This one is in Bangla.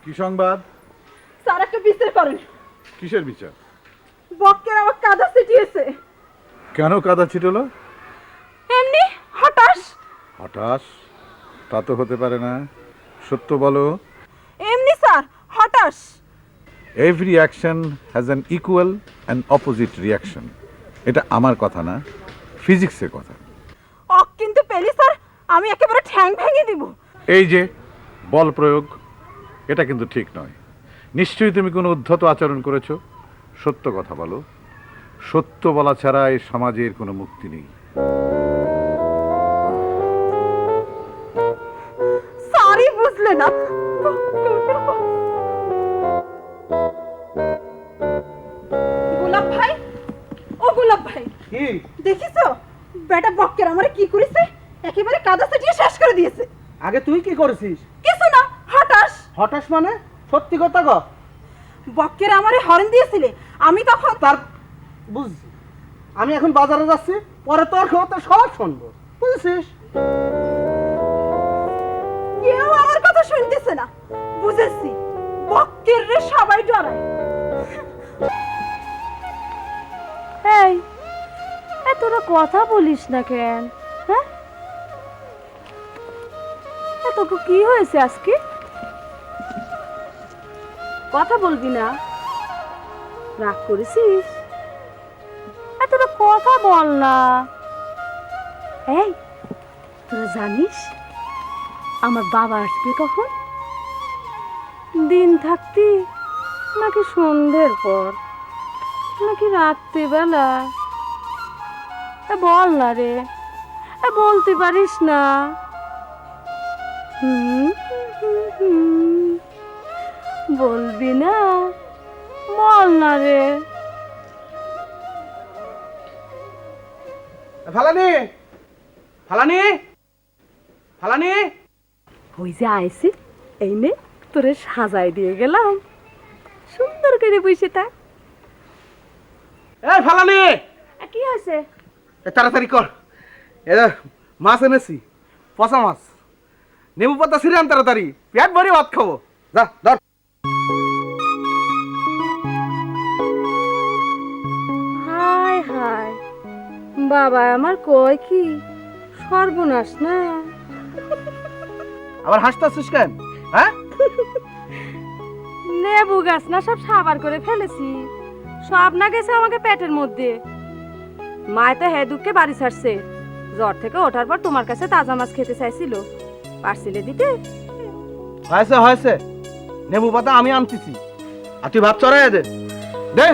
কি সংবাদ? স্যার একটা বিচার করেন। কিসের বিচার? বক্কের আমার কাদা ছিটিয়েছে। কেন কাদা ছিটলো? এমনি হঠাৎ। হঠাৎ? তা তো হতে পারে না, সত্য বলো। এমনি স্যার, হঠাৎ। Every action has an equal and opposite reaction. এটা আমার কথা না, ফিজিক্সের কথা। কিন্তু পেলি স্যার, আমি একেবারে ঠ্যাং ভেঙে দিব। এই যে বল প্রয়োগ, এটা কিন্তু ঠিক নয়। নিশ্চয়ই তুমি কোনো উদ্ধত আচরণ করেছো। সত্য কথা বলো। সত্য বলা ছাড়া এই সমাজের কোনো মুক্তি নেই। সরি, বুঝলে না। গোলাপ ভাই, ও গোলাপ ভাই, কি দেখিছো বেটা বক্কের আমারে কি করেছে? একেবারে কাদা ছিটিয়ে শেষ করে দিয়েছে। আগে তুই কি করেছিস? কিছু না, হঠাৎ। হঠাৎ মানে? সত্যি কথা ক। বক্কের আমারে হরেন দিয়েছিলে, আমি তখন তার বুঝছি। আমি এখন বাজারে যাচ্ছি, পরে তোর খবর সব শুনবো, বুঝছিস? কেউ আমার কথা শুনতেছে না। বুঝেছি, বক্কের রে সবাই ডরায়। এই তোরা কথা বলিস না কেন? হ্যাঁ, তোকে কি হয়েছে আজকে? কথা বলবি না? রাগ করেছিস? তোরা কথা বল না। এই, তোরা জানিস আমার বাবা আসবে কখন? দিন থাকতি, নাকি সন্ধ্যের পর, নাকি রাত্রিবেলা? বল না রে, বলতে পারিস না? বলবি না? বল না রে। ফালানি, ফালানি, ফালানি। ওই যে আইসি, এই নে তোরে সাজাই দিয়ে গেলাম, সুন্দর করে বসে থাক। এই ফালানি, কি হয়েছে? তাড়াতাড়ি কর। এ মাছ এনেছি, পচা মাছ। নেবু পাতা ছিঁড়ে আন তাড়াতাড়ি, পেট ভরে ভাত খাবো। যা ধর। হায় হায়, বাবা আমার কয় কি সর্বনাশ না। আবার হাসতেছিস কেন? হ্যাঁ, লেবু গাছ না সব সাবার করে ফেলেছি, সব না গেছে আমাকে পেটের মধ্যে। মায় তো হে দুঃখে বাড়ি ছাড়ছে। জ্বর থেকে ওঠার পর তোমার কাছে তাজা মাছ খেতে চাইছিল, পারছিলে দিতে? হয়েছে হয়েছে, নেবু পাতা আমি আনতেছি, আর তুই ভাত চড়াই দে। দে।